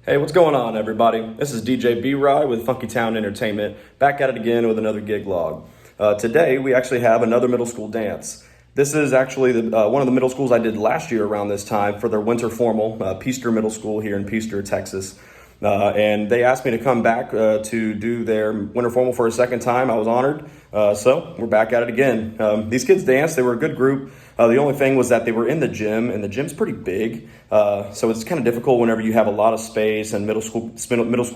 Hey, what's going on, everybody? This is DJ B-Rye with Funky Town Entertainment, back at it again with another gig log. Today, we actually have another middle school dance. This is actually one of the middle schools I did last year around this time for their winter formal, Peaster Middle School here in Peaster, Texas. And they asked me to come back to do their winter formal for a second time. I was honored. So we're back at it again. These kids danced. They were a good group. The only thing was that they were in the gym, and the gym's pretty big. So it's kind of difficult whenever you have a lot of space and middle school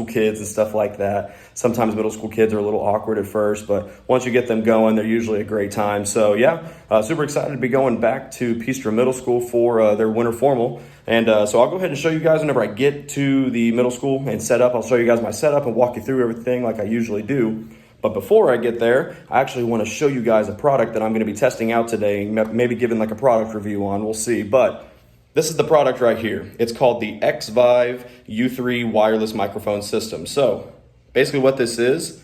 kids and stuff like that. Sometimes middle school kids are a little awkward at first, but once you get them going, they're usually a great time. So yeah, super excited to be going back to Peaster Middle School for their winter formal. And so I'll go ahead and show you guys whenever I get to the middle school and set up. I'll show you guys my setup and walk you through everything like I usually do. But before I get there, I actually want to show you guys a product that I'm going to be testing out today, maybe giving like a product review on, we'll see. But this is the product right here. It's called the XVive U3 wireless microphone system. So basically what this is,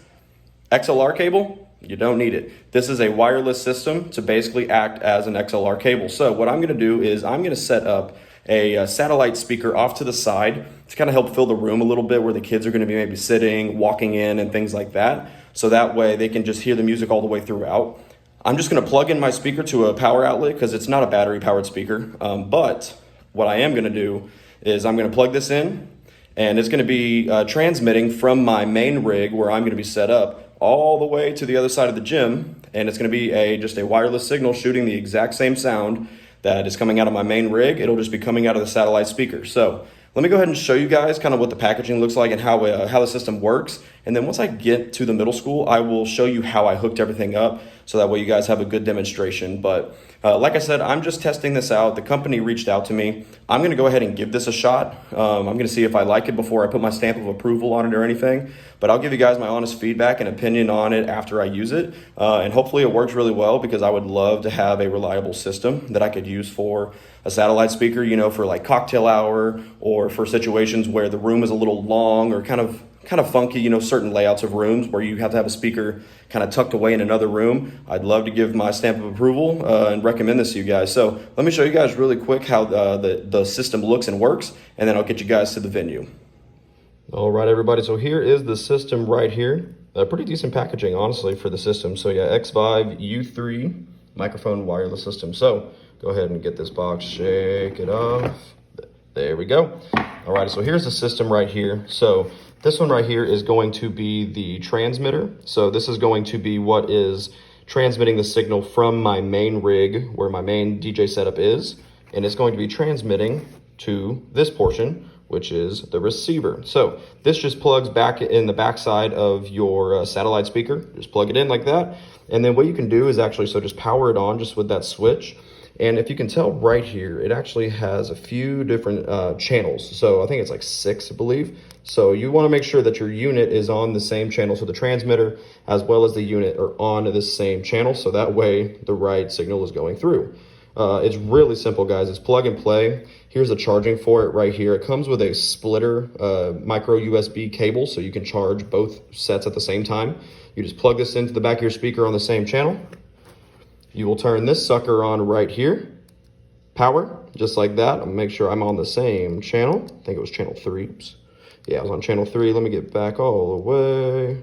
XLR cable, you don't need it. This is a wireless system to basically act as an XLR cable. So what I'm going to do is I'm going to set up a satellite speaker off to the side to kind of help fill the room a little bit where the kids are going to be maybe sitting, walking in and things like that. So that way they can just hear the music all the way throughout. I'm just going to plug in my speaker to a power outlet because it's not a battery powered speaker. But what I am going to do is I'm going to plug this in, and it's going to be transmitting from my main rig where I'm going to be set up all the way to the other side of the gym. And it's going to be just a wireless signal shooting the exact same sound that is coming out of my main rig. It'll just be coming out of the satellite speaker. So let me go ahead and show you guys kind of what the packaging looks like and how the system works. And then once I get to the middle school, I will show you how I hooked everything up so that way you guys have a good demonstration. But like I said, I'm just testing this out. The company reached out to me. I'm going to go ahead and give this a shot. I'm going to see if I like it before I put my stamp of approval on it or anything. But I'll give you guys my honest feedback and opinion on it after I use it. And hopefully it works really well, because I would love to have a reliable system that I could use for a satellite speaker, you know, for like cocktail hour or for situations where the room is a little long or kind of funky, you know, certain layouts of rooms where you have to have a speaker kind of tucked away in another room. I'd love to give my stamp of approval and recommend this to you guys. So let me show you guys really quick how the system looks and works, and then I'll get you guys to the venue. All right, everybody. So here is the system right here. Pretty decent packaging, honestly, for the system. So yeah, XVive U3 microphone wireless system. So go ahead and get this box, shake it off. There we go. All right, so here's the system right here. So this one right here is going to be the transmitter. So this is going to be what is transmitting the signal from my main rig where my main DJ setup is. And it's going to be transmitting to this portion, which is the receiver. So this just plugs back in the backside of your satellite speaker. Just plug it in like that. And then what you can do is actually, so just power it on just with that switch. And if you can tell right here, it actually has a few different channels. So I think it's like 6, I believe. So you want to make sure that your unit is on the same channel. So the transmitter as well as the unit are on the same channel. So that way the right signal is going through. It's really simple, guys. It's plug and play. Here's the charging for it right here. It comes with a splitter micro USB cable, so you can charge both sets at the same time. You just plug this into the back of your speaker on the same channel. You will turn this sucker on right here. Power, just like that. I'll make sure I'm on the same channel. I think it was channel 3. Oops. Yeah, I was on channel 3. Let me get back all the way.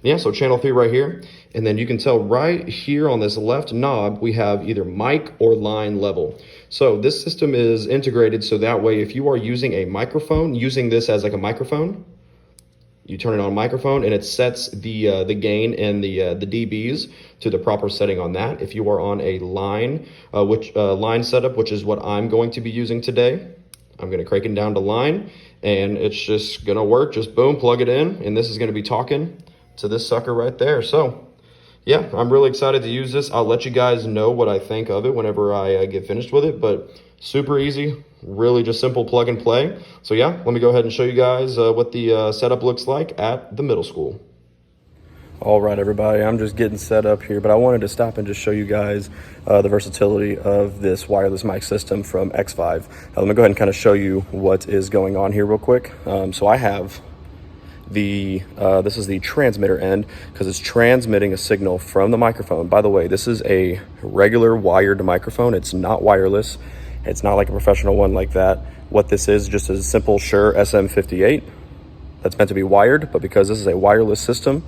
Yeah, so channel 3 right here. And then you can tell right here on this left knob, we have either mic or line level. So this system is integrated so that way if you are using a microphone, using this as like a microphone, you turn it on microphone and it sets the gain and the dBs to the proper setting on that. If you are on a line, line setup, which is what I'm going to be using today, I'm going to crank it down to line and it's just going to work. Just boom, plug it in, and this is going to be talking to this sucker right there. So yeah, I'm really excited to use this. I'll let you guys know what I think of it whenever I get finished with it, but super easy, really just simple plug and play. So yeah, let me go ahead and show you guys what the setup looks like at the middle school. All right, everybody, I'm just getting set up here, but I wanted to stop and just show you guys the versatility of this wireless mic system from XVive. Let me go ahead and kind of show you what is going on here real quick. So I have this is the transmitter end, because it's transmitting a signal from the microphone. By the way, this is a regular wired microphone. It's not wireless. It's not like a professional one like that. What this is just a simple Shure SM58 that's meant to be wired, but because this is a wireless system,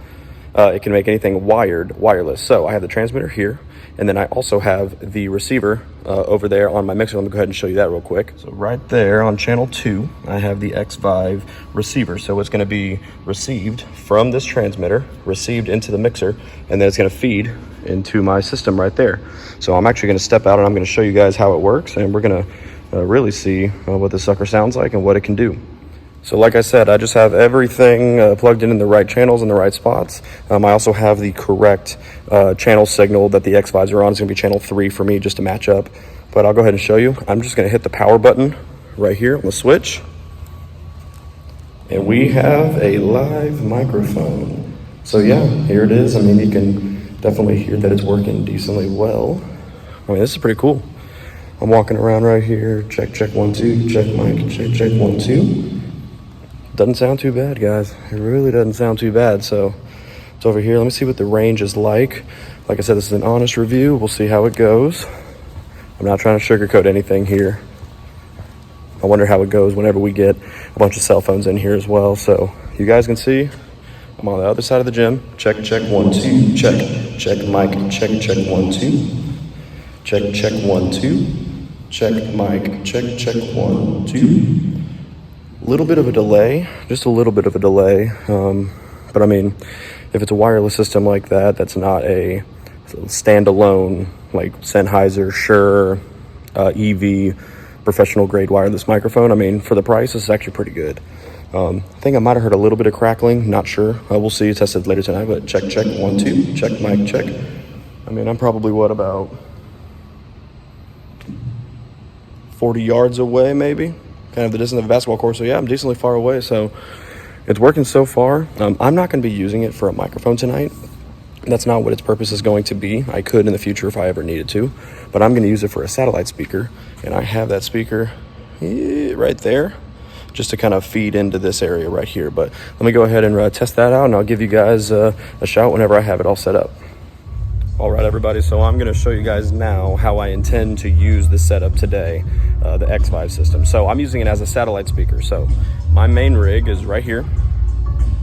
it can make anything wired wireless. So I have the transmitter here, and then I also have the receiver over there on my mixer. Let me go ahead and show you that real quick. So right there on channel 2, I have the XVive receiver. So it's going to be received from this transmitter, received into the mixer, and then it's going to feed into my system right there. So I'm actually going to step out and I'm going to show you guys how it works, and we're going to really see what this sucker sounds like and what it can do. So like I said, I just have everything plugged in the right channels in the right spots. I also have the correct channel signal that the XVives are on. It's going to be channel 3 for me just to match up. But I'll go ahead and show you. I'm just going to hit the power button right here on the switch. And we have a live microphone. So yeah, here it is. I mean, you can definitely hear that it's working decently well. I mean, this is pretty cool. I'm walking around right here. Check, check, 1, 2. Check mic, check, check, 1, 2. Doesn't sound too bad, guys. It really doesn't sound too bad. So it's over here. Let me see what the range is like. Like I said, this is an honest review. We'll see how it goes. I'm not trying to sugarcoat anything here. I wonder how it goes whenever we get a bunch of cell phones in here as well. So you guys can see I'm on the other side of the gym. Check, check, 1, 2. Check, check, mic, check, check, 1, 2. Check, check, 1, 2. Check, mic, check, check, 1, 2. Little bit of a delay, just a little bit of a delay. But I mean, if it's a wireless system like that, that's not a standalone like Sennheiser, Shure, EV, professional grade wireless microphone. I mean, for the price, this is actually pretty good. I think I might have heard a little bit of crackling, not sure. We'll see, test it later tonight, but check, check, 1, 2, check, mic, check. I mean, I'm probably, what, about 40 yards away, maybe? Kind of the distance of a basketball court. So yeah, I'm decently far away. So it's working so far. I'm not going to be using it for a microphone tonight. That's not what its purpose is going to be. I could in the future if I ever needed to, but I'm going to use it for a satellite speaker. And I have that speaker right there just to kind of feed into this area right here. But let me go ahead and test that out, and I'll give you guys a shout whenever I have it all set up. All right, everybody, so I'm going to show you guys now how I intend to use the setup today, the XVive system. So I'm using it as a satellite speaker. So my main rig is right here,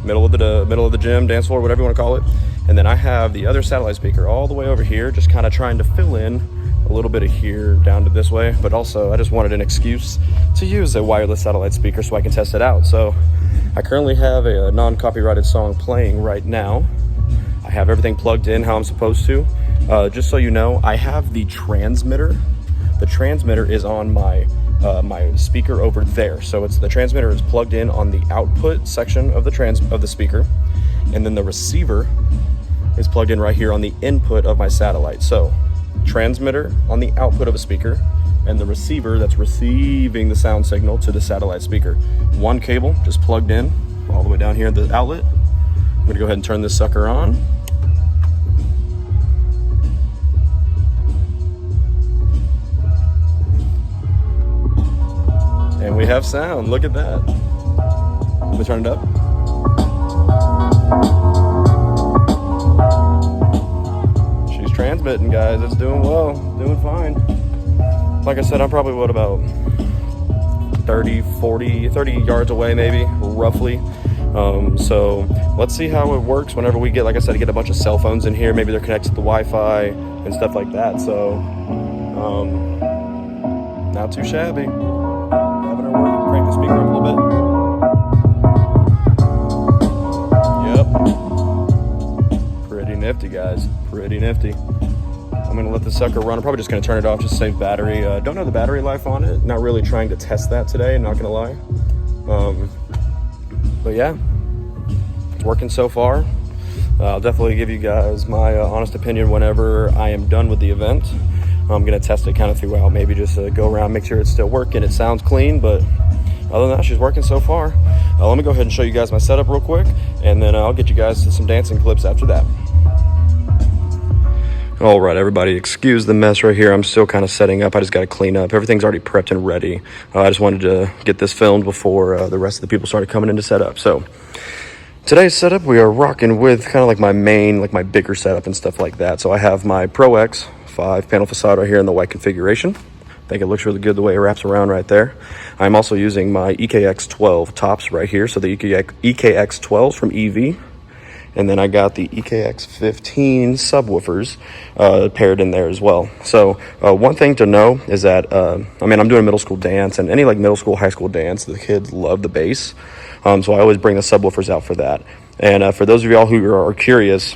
middle of the gym, dance floor, whatever you want to call it. And then I have the other satellite speaker all the way over here, just kind of trying to fill in a little bit of here down to this way. But also, I just wanted an excuse to use a wireless satellite speaker so I can test it out. So I currently have a non-copyrighted song playing right now. I have everything plugged in how I'm supposed to. Just so you know, I have the transmitter. The transmitter is on my my speaker over there. So it's the transmitter is plugged in on the output section of the speaker, and then the receiver is plugged in right here on the input of my satellite. So transmitter on the output of a speaker, and the receiver that's receiving the sound signal to the satellite speaker. One cable just plugged in all the way down here at the outlet. I'm gonna go ahead and turn this sucker on. And we have sound, look at that. Let me turn it up. She's transmitting, guys, it's doing well, doing fine. Like I said, I'm probably, what, about 30 yards away maybe, roughly. So let's see how it works whenever we get, like I said, get a bunch of cell phones in here. Maybe they're connected to the Wi-Fi and stuff like that. So not too shabby. Having her work, crank the speaker up a little bit. Yep. Pretty nifty, guys. Pretty nifty. I'm gonna let the sucker run. I'm probably just gonna turn it off, just save battery. Don't know the battery life on it. Not really trying to test that today, not gonna lie. But yeah, it's working so far. I'll definitely give you guys my honest opinion whenever I am done with the event. I'm gonna test it kind of throughout, maybe just go around, make sure it's still working, it sounds clean, but other than that, she's working so far. Let me go ahead and show you guys my setup real quick, and then I'll get you guys to some dancing clips after that. All right, everybody, excuse the mess right here. I'm still kind of setting up. I just got to clean up. Everything's already prepped and ready. I just wanted to get this filmed before the rest of the people started coming in to set up. So today's setup, we are rocking with kind of like my main, like my bigger setup and stuff like that. So I have my Pro X 5 panel facade right here in the white configuration. I think it looks really good the way it wraps around right there. I'm also using my EKX12 tops right here. So the EKX12s from EV. And then I got the EKX15 subwoofers paired in there as well. So one thing to know is that, I mean, I'm doing a middle school dance, and any like middle school, high school dance, the kids love the bass. So I always bring the subwoofers out for that. And for those of y'all who are curious,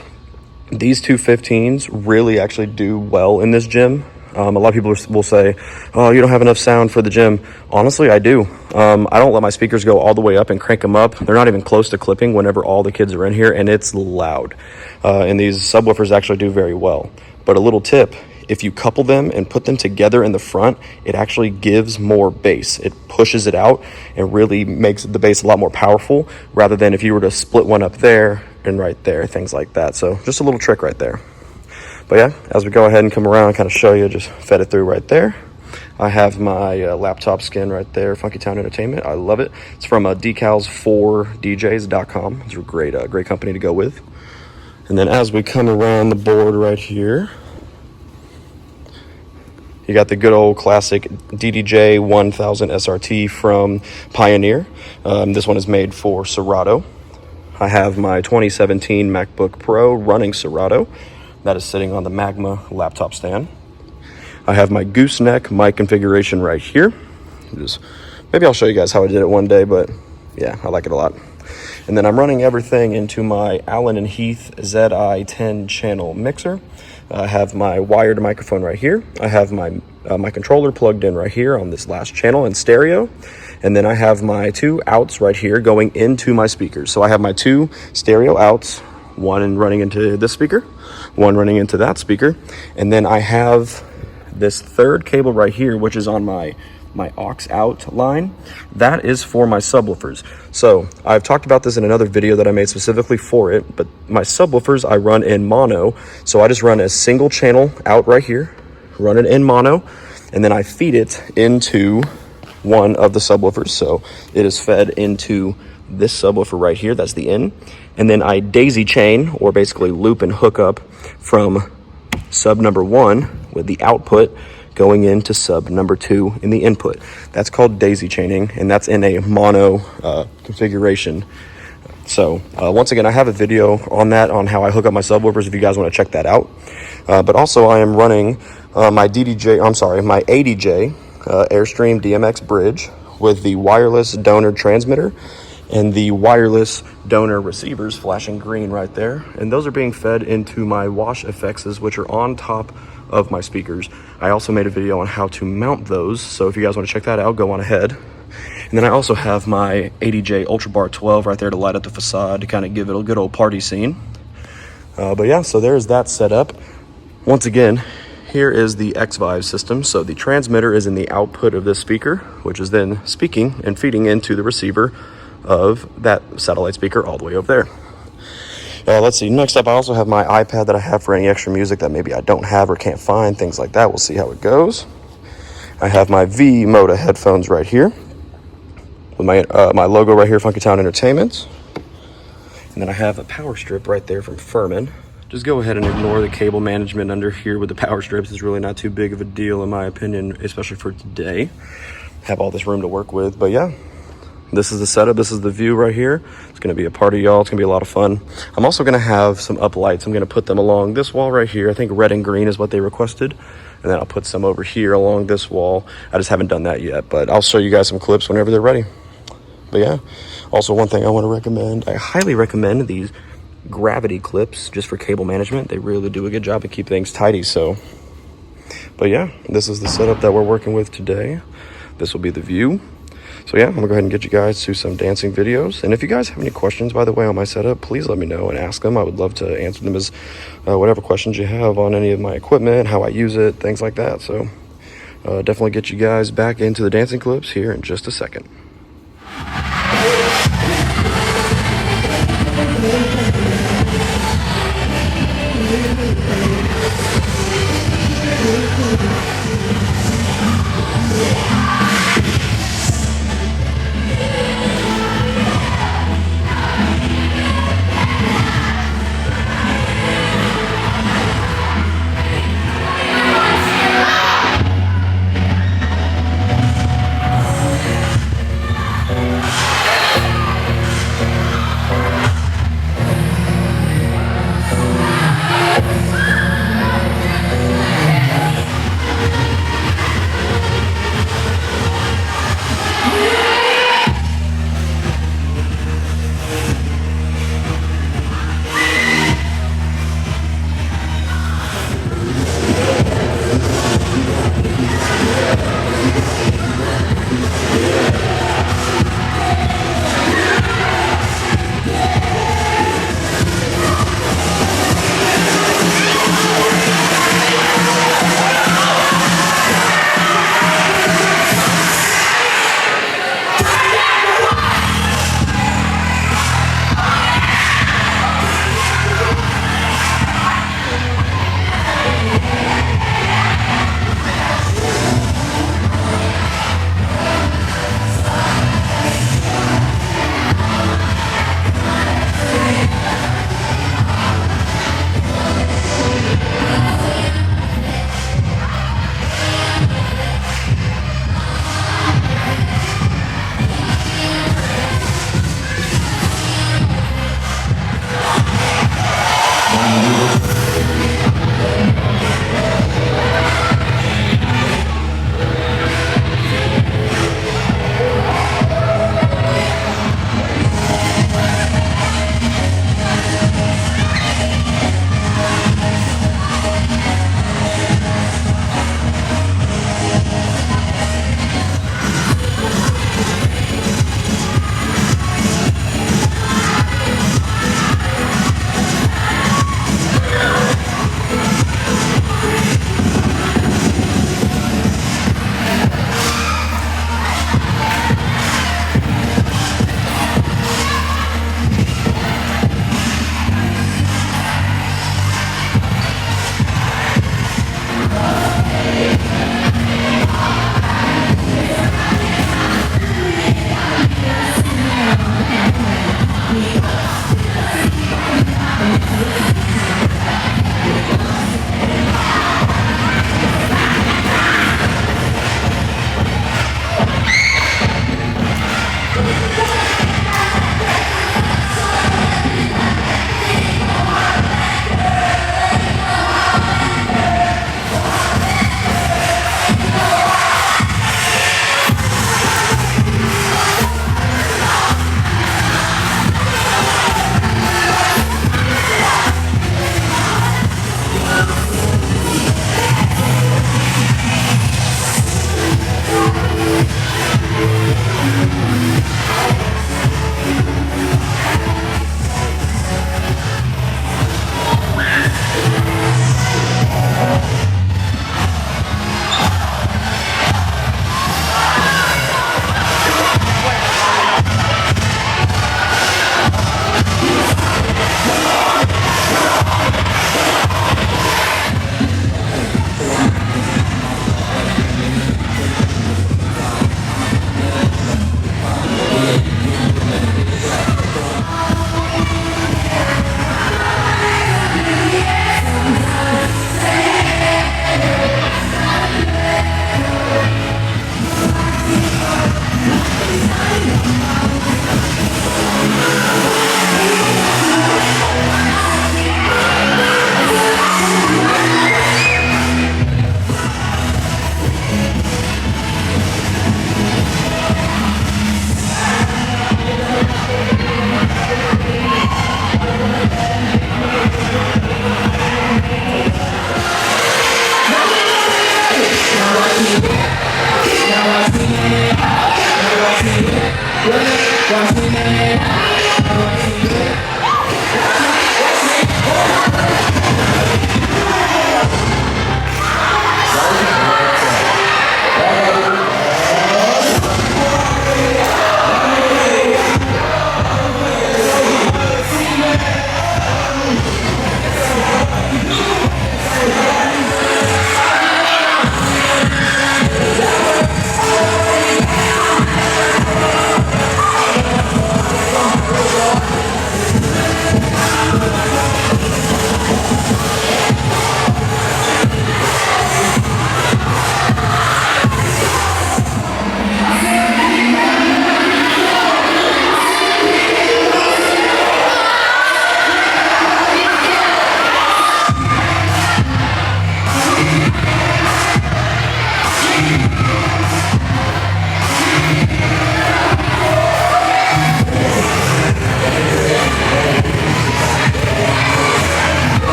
these two 15s really actually do well in this gym. A lot of people will say, oh, you don't have enough sound for the gym. Honestly, I do. I don't let my speakers go all the way up and crank them up. They're not even close to clipping whenever all the kids are in here, and it's loud. And these subwoofers actually do very well. But a little tip, if you couple them and put them together in the front, it actually gives more bass. It pushes it out and really makes the bass a lot more powerful, rather than if you were to split one up there and right there, things like that. So just a little trick right there. But yeah, as we go ahead and come around, kind of show you, just fed it through right there. I have my laptop skin right there, Funky Town Entertainment. I love it. It's from decals4djs.com. It's a great company to go with. And then as we come around the board right here, you got the good old classic DDJ-1000 SRT from Pioneer. This one is made for Serato. I have my 2017 MacBook Pro running Serato. That is sitting on the Magma laptop stand. I have my gooseneck mic configuration right here. Maybe I'll show you guys how I did it one day, but yeah, I like it a lot. And then I'm running everything into my Allen & Heath Zedi 10 channel mixer. I have my wired microphone right here. I have my controller plugged in right here on this last channel in stereo. And then I have my two outs right here going into my speakers. So I have my two stereo outs, one running into this speaker, one running into that speaker. And then I have this third cable right here, which is on my aux out line. That is for my subwoofers. So I've talked about this in another video that I made specifically for it, but my subwoofers I run in mono. So I just run a single channel out right here, run it in mono, and then I feed it into one of the subwoofers. So it is fed into this subwoofer right here, that's the in. And then I daisy chain, or basically loop and hook up from sub number 1 with the output going into sub number 2 in the input. That's called daisy chaining, and that's in a mono configuration. So once again, I have a video on that, on how I hook up my subwoofers if you guys want to check that out. But also I am running my ADJ Airstream DMX Bridge with the wireless donor transmitter and the wireless donor receivers flashing green right there. And those are being fed into my Wash FXs, which are on top of my speakers. I also made a video on how to mount those, so if you guys want to check that out, go on ahead. And then I also have my ADJ Ultra Bar 12 right there to light up the facade, to kind of give it a good old party scene. But yeah, so there's that setup. Once again, here is the XVive system. So the transmitter is in the output of this speaker, which is then speaking and feeding into the receiver of that satellite speaker all the way over there. Let's see, next up I also have my iPad that I have for any extra music that maybe I don't have or can't find, things like that. We'll see how it goes. I have my V-Moda headphones right here with my logo right here, Funky Town Entertainment. And then I have a power strip right there from Furman. Just go ahead and ignore the cable management under here with the power strips. It's really not too big of a deal in my opinion, especially for today. Have all this room to work with, but yeah. This is the setup, this is the view right here. It's gonna be a party, y'all. It's gonna be a lot of fun. I'm also gonna have some uplights. I'm gonna put them along this wall right here. I think red and green is what they requested. And then I'll put some over here along this wall. I just haven't done that yet, but I'll show you guys some clips whenever they're ready. But yeah, also one thing I wanna recommend, I highly recommend these gravity clips just for cable management. They really do a good job to keep things tidy, so. But yeah, this is the setup that we're working with today. This will be the view. So yeah, I'm gonna go ahead and get you guys to some dancing videos. And if you guys have any questions, by the way, on my setup, please let me know and ask them. I would love to answer them as whatever questions you have on any of my equipment, how I use it, things like that. So definitely get you guys back into the dancing clips here in just a second.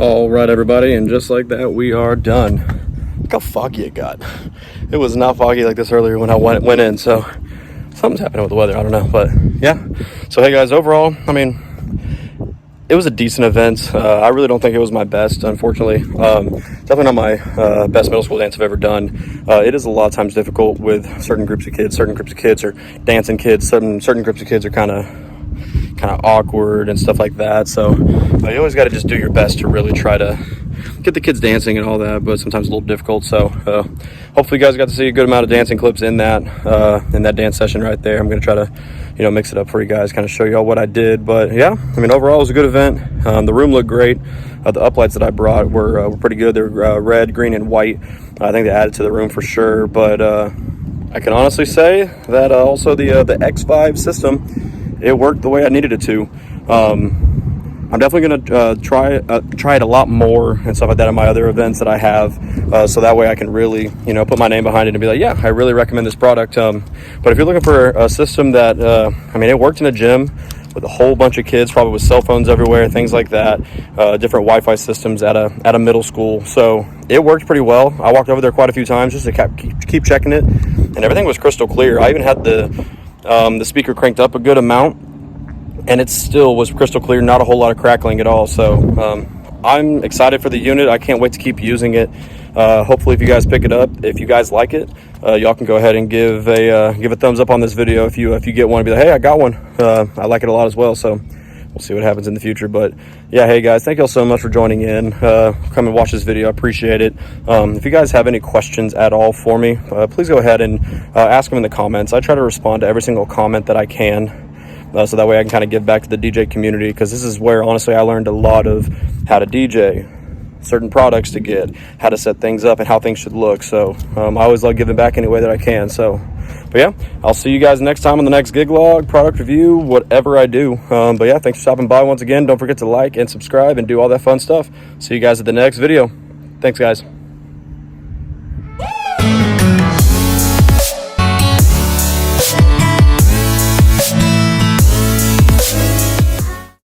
All right, everybody, and just like that, we are done. Look how foggy it got. It was not foggy like this earlier when I went in, so something's happening with the weather. I don't know, but yeah. So hey guys, overall, I mean, it was a decent event. I really don't think it was my best, unfortunately. Definitely not my best middle school dance I've ever done. It is a lot of times difficult with certain groups of kids. Certain groups of kids are dancing kids. Certain groups of kids are kind of awkward and stuff like that. So you always got to just do your best to really try to get the kids dancing and all that, but sometimes a little difficult. So hopefully you guys got to see a good amount of dancing clips in that dance session right there. I'm going to try to, you know, mix it up for you guys, kind of show you all what I did. But yeah, I mean, overall it was a good event. The room looked great. The uplights that I brought were pretty good. They're red, green, and white. I think they added to the room for sure. But I can honestly say that also the XVive system, it worked the way I needed it to. I'm definitely gonna try it a lot more and stuff like that in my other events that I have, so that way I can really, you know, put my name behind it and be like, yeah, I really recommend this product. But if you're looking for a system that, I mean, it worked in a gym with a whole bunch of kids, probably with cell phones everywhere, things like that, different Wi-Fi systems at a middle school. So it worked pretty well. I walked over there quite a few times just to keep checking it, and everything was crystal clear. I even had the speaker cranked up a good amount, and it still was crystal clear, not a whole lot of crackling at all. So I'm excited for the unit. I can't wait to keep using it. Hopefully if you guys pick it up, if you guys like it, y'all can go ahead and give a thumbs up on this video if you get one and be like, hey, I got one. I like it a lot as well. So we'll see what happens in the future. But yeah, hey guys, thank y'all so much for joining in. Come and watch this video. I appreciate it. If you guys have any questions at all for me, please go ahead and ask them in the comments. I try to respond to every single comment that I can. So that way I can kind of give back to the DJ community, because this is where honestly I learned a lot of how to DJ, certain products to get, how to set things up, and how things should look. So I always love giving back any way that I can. So, but yeah, I'll see you guys next time on the next gig log, product review, whatever I do. But yeah, thanks for stopping by once again. Don't forget to like and subscribe and do all that fun stuff. See you guys at the next video. Thanks guys.